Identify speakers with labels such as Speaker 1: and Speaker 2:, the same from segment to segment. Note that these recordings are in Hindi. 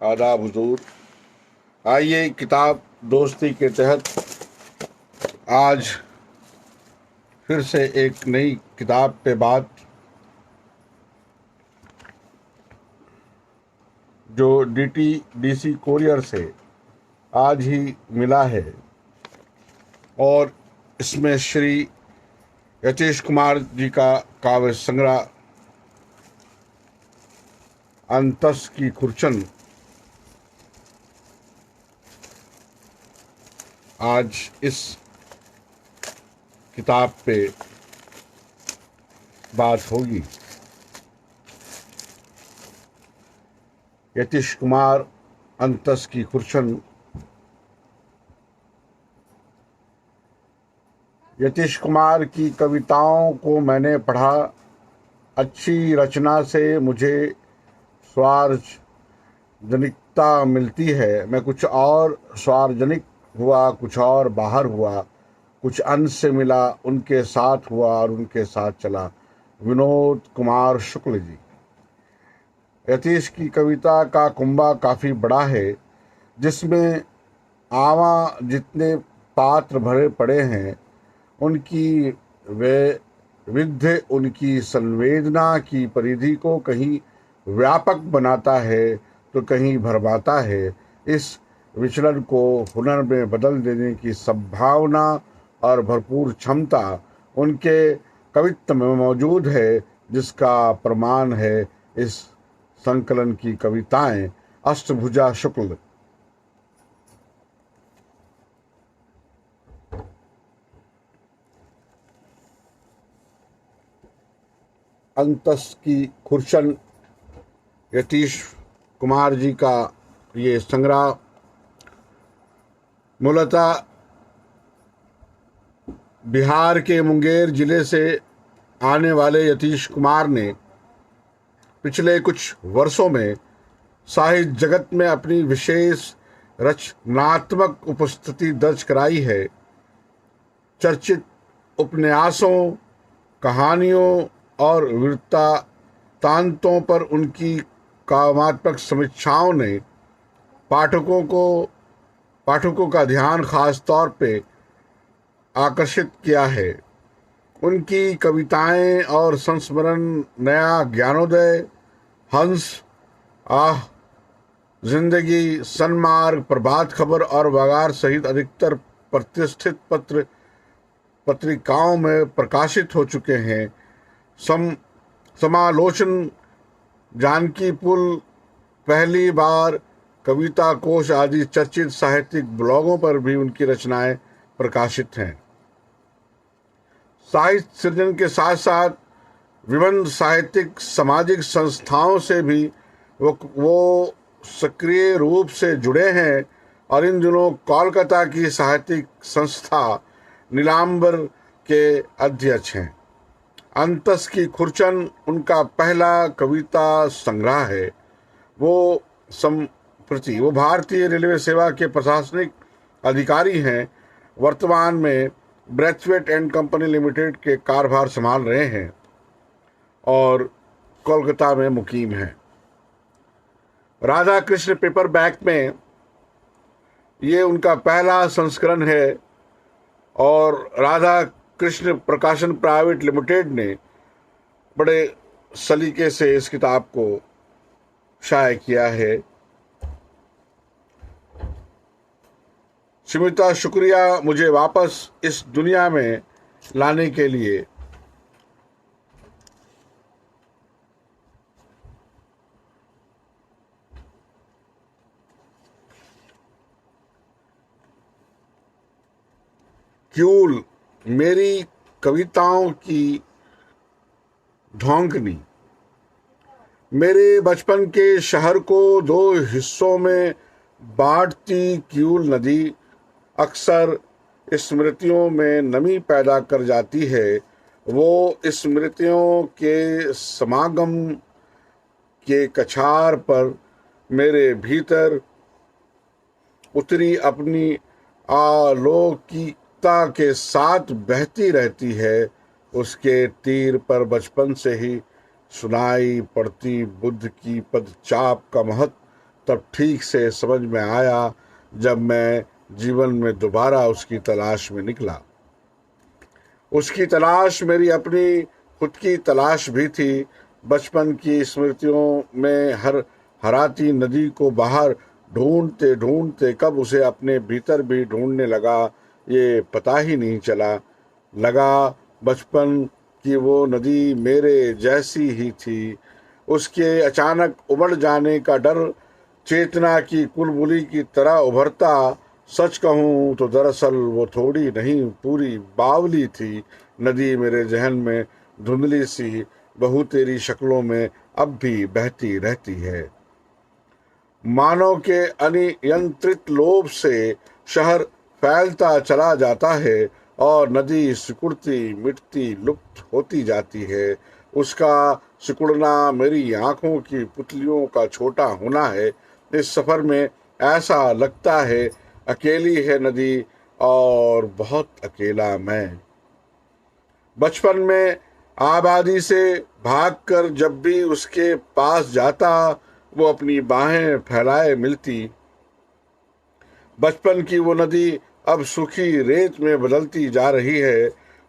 Speaker 1: आदाब हुजूर। आइए किताब दोस्ती के तहत आज फिर से एक नई किताब पे बात, जो डीसी कोरियर से आज ही मिला है और इसमें श्री यतीश कुमार जी का काव्य संग्रह अंतस की खुरचन आज इस किताब पे बात होगी। यतीश कुमार अंतस की खुरचन। यतीश कुमार की कविताओं को मैंने पढ़ा। अच्छी रचना से मुझे सार्वजनिकता मिलती है। मैं कुछ और सार्वजनिक हुआ, कुछ और बाहर हुआ, कुछ अंश से मिला, उनके साथ हुआ और उनके साथ चला। विनोद कुमार शुक्ल जी। यतीश की कविता का कुंभा काफ़ी बड़ा है, जिसमें आवा जितने पात्र भरे पड़े हैं, उनकी वैविध्य उनकी संवेदना की परिधि को कहीं व्यापक बनाता है तो कहीं भरमाता है। इस विचलन को हुनर में बदल देने की संभावना और भरपूर क्षमता उनके कवित्व में मौजूद है, जिसका प्रमाण है इस संकलन की कविताएं। अष्टभुजा शुक्ल। अंतस की खुरचन यतीश कुमार जी का ये संग्रह मूलतः बिहार के मुंगेर जिले से आने वाले यतीश कुमार ने पिछले कुछ वर्षों में साहित्य जगत में अपनी विशेष रचनात्मक उपस्थिति दर्ज कराई है। चर्चित उपन्यासों, कहानियों और वृत्तांतों पर उनकी काव्यात्मक समीक्षाओं ने पाठकों का ध्यान खास तौर पे आकर्षित किया है। उनकी कविताएं और संस्मरण नया ज्ञानोदय, हंस, आह, जिंदगी, सन्मार्ग, प्रभात खबर और वगार सहित अधिकतर प्रतिष्ठित पत्रिकाओं में प्रकाशित हो चुके हैं। समालोचन, जानकी पुल, पहली बार, कविता कोश आदि चर्चित साहित्यिक ब्लॉगों पर भी उनकी रचनाएं प्रकाशित हैं। साहित्य सृजन के साथ साथ विभिन्न साहित्यिक सामाजिक संस्थाओं से भी वो सक्रिय रूप से जुड़े हैं और इन दिनों कोलकाता की साहित्यिक संस्था नीलांबर के अध्यक्ष हैं। अंतस की खुरचन उनका पहला कविता संग्रह है। वो भारतीय रेलवे सेवा के प्रशासनिक अधिकारी हैं। वर्तमान में ब्रैथवेट एंड कंपनी लिमिटेड के कार्यभार संभाल रहे हैं और कोलकाता में मुकीम हैं। राधा कृष्ण पेपरबैक में ये उनका पहला संस्करण है और राधा कृष्ण प्रकाशन प्राइवेट लिमिटेड ने बड़े सलीके से इस किताब को शाये किया है। स्मिता, शुक्रिया मुझे वापस इस दुनिया में लाने के लिए। क्यूल, मेरी कविताओं की ढोंकनी। मेरे बचपन के शहर को दो हिस्सों में बांटती क्यूल नदी अक्सर स्मृतियों में नमी पैदा कर जाती है। वो स्मृतियों के समागम के कछार पर मेरे भीतर उतरी अपनी अलौकिकता के साथ बहती रहती है। उसके तीर पर बचपन से ही सुनाई पड़ती बुद्ध की पदचाप का महत्व तब ठीक से समझ में आया जब मैं जीवन में दोबारा उसकी तलाश में निकला। उसकी तलाश मेरी अपनी खुद की तलाश भी थी। बचपन की स्मृतियों में हर हराती नदी को बाहर ढूंढते ढूंढते कब उसे अपने भीतर भी ढूंढने लगा, ये पता ही नहीं चला। लगा बचपन की वो नदी मेरे जैसी ही थी। उसके अचानक उमड़ जाने का डर चेतना की कुलबुली की तरह उभरता। सच कहूँ तो दरअसल वो थोड़ी नहीं पूरी बावली थी। नदी मेरे जहन में धुंधली सी बहु तेरी शक्लों में अब भी बहती रहती है। मानव के अनियंत्रित लोभ से शहर फैलता चला जाता है और नदी सिकुड़ती मिटती लुप्त होती जाती है। उसका सिकुड़ना मेरी आंखों की पुतलियों का छोटा होना है। इस सफर में ऐसा लगता है अकेली है नदी और बहुत अकेला मैं। बचपन में आबादी से भागकर जब भी उसके पास जाता, वो अपनी बाहें फैलाए मिलती। बचपन की वो नदी अब सूखी रेत में बदलती जा रही है।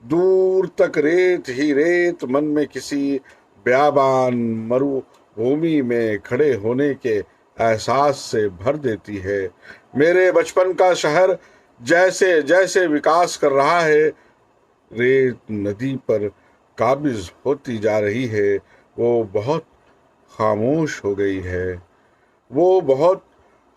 Speaker 1: दूर तक रेत ही रेत मन में किसी बयाबान मरुभूमि में खड़े होने के एहसास से भर देती है। मेरे बचपन का शहर जैसे जैसे विकास कर रहा है, रेत नदी पर काबिज होती जा रही है। वो बहुत खामोश हो गई है। वो बहुत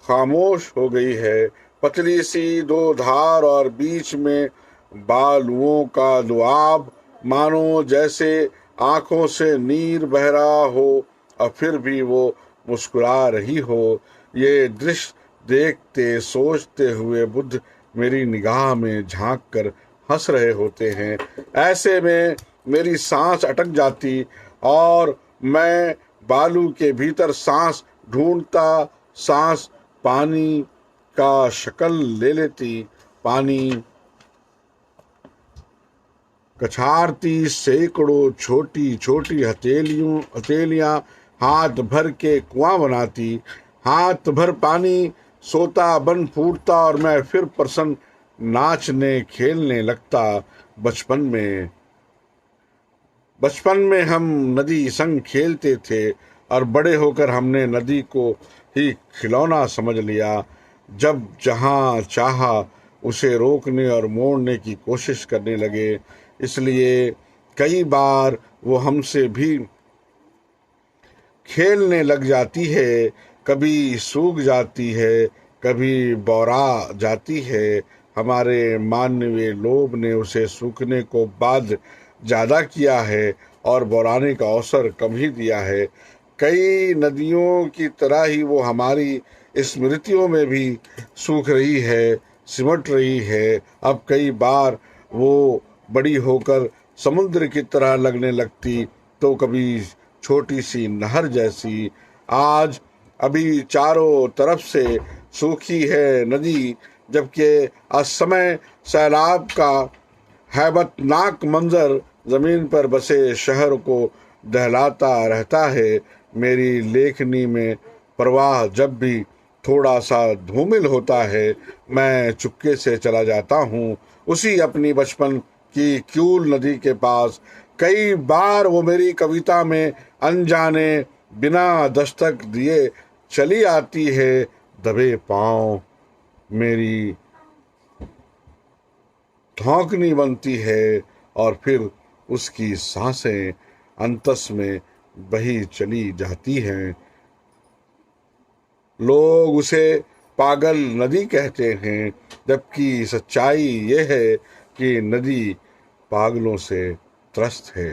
Speaker 1: खामोश हो गई है। पतली सी दो धार और बीच में बालुओं का दुआब, मानो जैसे आंखों से नीर बह रहा हो और फिर भी वो मुस्कुरा रही हो। ये दृश्य देखते सोचते हुए बुद्ध मेरी निगाह में झांक कर हंस रहे होते हैं। ऐसे में मेरी सांस अटक जाती और मैं बालू के भीतर सांस ढूंढता। सांस पानी का शक्ल ले लेती। पानी कछारती सैकड़ों छोटी छोटी हथेलियां हाथ भर के कुआं बनाती। हाथ भर पानी सोता बन फूटता और मैं फिर प्रसन्न नाचने खेलने लगता। बचपन में हम नदी संग खेलते थे और बड़े होकर हमने नदी को ही खिलौना समझ लिया। जब जहाँ चाहा उसे रोकने और मोड़ने की कोशिश करने लगे। इसलिए कई बार वो हमसे भी खेलने लग जाती है। कभी सूख जाती है, कभी बौरा जाती है। हमारे मानवीय लोभ ने उसे सूखने को बाद ज्यादा किया है और बौराने का अवसर कम ही दिया है। कई नदियों की तरह ही वो हमारी स्मृतियों में भी सूख रही है, सिमट रही है। अब कई बार वो बड़ी होकर समुद्र की तरह लगने लगती, तो कभी छोटी सी नहर जैसी। आज अभी चारों तरफ से सूखी है नदी, जबकि असमय सैलाब का हैबतनाक मंजर जमीन पर बसे शहर को दहलाता रहता है। मेरी लेखनी में प्रवाह जब भी थोड़ा सा धूमिल होता है, मैं चुपके से चला जाता हूँ उसी अपनी बचपन की क्यूल नदी के पास। कई बार वो मेरी कविता में अनजाने बिना दस्तक दिए चली आती है। दबे पांव मेरी धौंकनी बनती है और फिर उसकी सांसें अंतस में बही चली जाती हैं। लोग उसे पागल नदी कहते हैं, जबकि सच्चाई ये है कि नदी पागलों से त्रस्त है।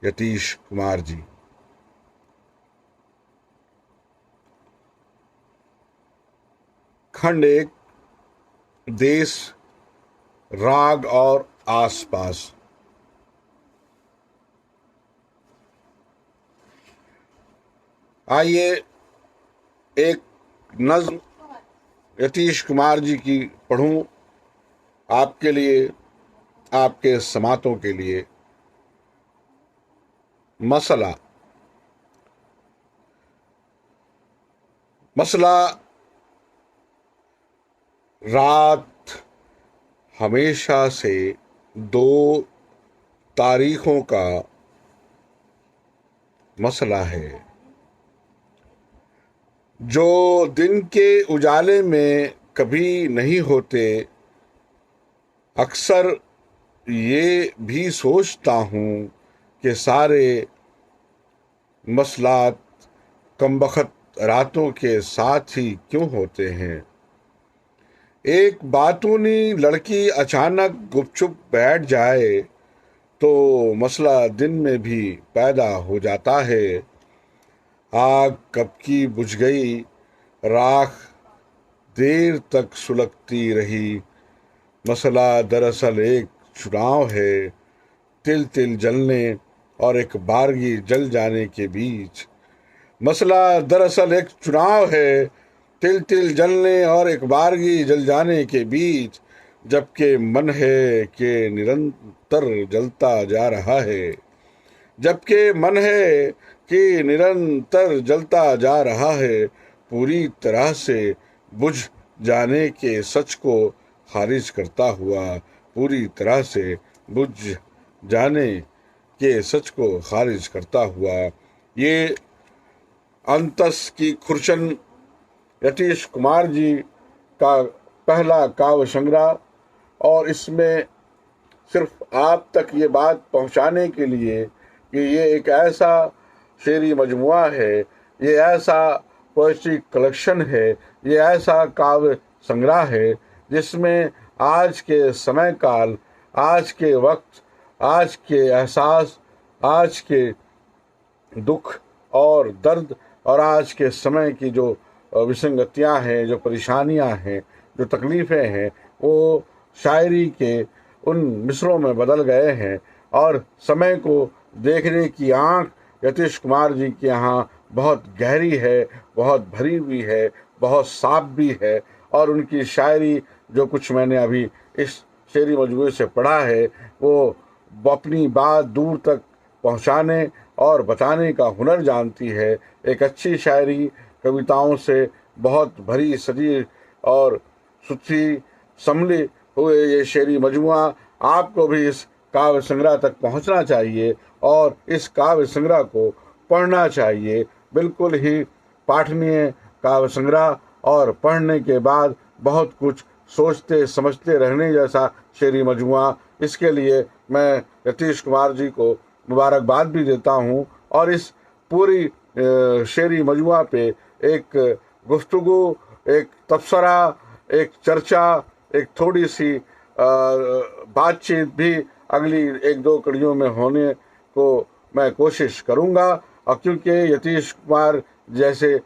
Speaker 1: यतीश कुमार जी। खंड एक, देश, राग और आसपास। आइए एक नज्म यतीश कुमार जी की पढ़ूं आपके लिए, आपके समातों के लिए। मसला। मसला रात हमेशा से दो तारीखों का मसला है। जो दिन के उजाले में कभी नहीं होते, अक्सर ये भी सोचता हूँ कि सारे मसलात कमबख्त रातों के साथ ही क्यों होते हैं। एक बातूनी लड़की अचानक गुपचुप बैठ जाए तो मसला दिन में भी पैदा हो जाता है। आग कब की बुझ गई, राख देर तक सुलगती रही। मसला दरअसल एक चुनाव है, तिल तिल जलने और एक बारगी जल जाने के बीच। मसला दरअसल एक चुनाव है, तिल तिल जलने और एक बारगी जल जाने के बीच। जबकि मन है कि निरंतर जलता जा रहा है, जबकि मन है कि निरंतर जलता जा रहा है, पूरी तरह से बुझ जाने के सच को खारिज करता हुआ, पूरी तरह से बुझ जाने के सच को खारिज करता हुआ। ये अंतस की खुर्चन यतीश कुमार जी का पहला काव्य संग्रह, और इसमें सिर्फ आप तक ये बात पहुंचाने के लिए कि ये एक ऐसा शेरी मजमुआ है, ये ऐसा पोएट्री कलेक्शन है, ये ऐसा काव्य संग्रह है जिसमें आज के समय काल, आज के वक्त, आज के एहसास, आज के दुख और दर्द और आज के समय की जो विसंगतियां हैं, जो परेशानियां हैं, जो तकलीफ़ें हैं, वो शायरी के उन मिसरों में बदल गए हैं। और समय को देखने की आँख यतीश कुमार जी के यहाँ बहुत गहरी है, बहुत भरी हुई है, बहुत साफ भी है। और उनकी शायरी जो कुछ मैंने अभी इस शेरी मजमूए से पढ़ा है, वो अपनी बात दूर तक पहुँचाने और बताने का हुनर जानती है। एक अच्छी शायरी, कविताओं से बहुत भरी सजी और सुथरी संभली हुए ये शेरी मजमुआ आपको भी इस काव्य संग्रह तक पहुंचना चाहिए और इस काव्य संग्रह को पढ़ना चाहिए। बिल्कुल ही पाठनीय काव्य संग्रह और पढ़ने के बाद बहुत कुछ सोचते समझते रहने जैसा शेरी मजमुआ। इसके लिए मैं यतीश कुमार जी को मुबारकबाद भी देता हूँ। और इस पूरी शेरी मजमुआ पे एक गुफ्तगू, एक तबसरा, एक चर्चा, एक थोड़ी सी बातचीत भी अगली एक दो कड़ियों में होने को मैं कोशिश करूँगा। और क्योंकि यतीश कुमार जैसे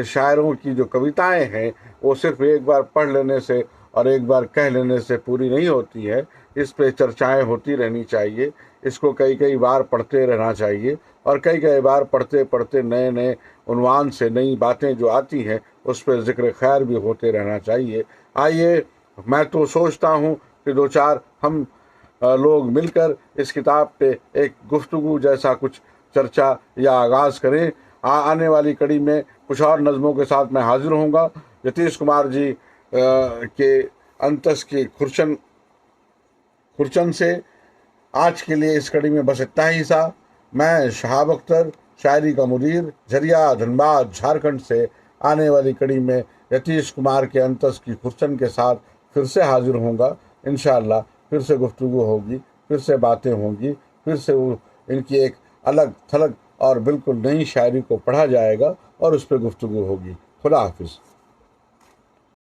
Speaker 1: शायरों की जो कविताएं हैं वो सिर्फ एक बार पढ़ लेने से और एक बार कह लेने से पूरी नहीं होती है, इस पे चर्चाएं होती रहनी चाहिए। इसको कई कई बार पढ़ते रहना चाहिए और कई कई बार पढ़ते पढ़ते नए नए उन्वान से नई बातें जो आती हैं उस पर जिक्र खैर भी होते रहना चाहिए। आइए, मैं तो सोचता हूँ कि दो चार हम लोग मिलकर इस किताब पे एक गुफ्तगू जैसा कुछ चर्चा या आगाज़ करें। आने वाली कड़ी में कुछ और नज़मों के साथ मैं हाजिर होऊंगा। यतीश कुमार जी के अंतस की खुर्चन से आज के लिए इस कड़ी में बस इतना ही सा। मैं शहाब अख्तर, शायरी का मुदीर, झरिया, धनबाद, झारखंड से आने वाली कड़ी में यतीश कुमार के अंतस की खुर्चन के साथ फिर से हाजिर होऊंगा। इंशाअल्लाह फिर से गुफ्तगू होगी, फिर से बातें होंगी, फिर से इनकी एक अलग थलग और बिल्कुल नई शायरी को पढ़ा जाएगा और उस पर गुफ्तगू होगी। खुदा हाफिज़।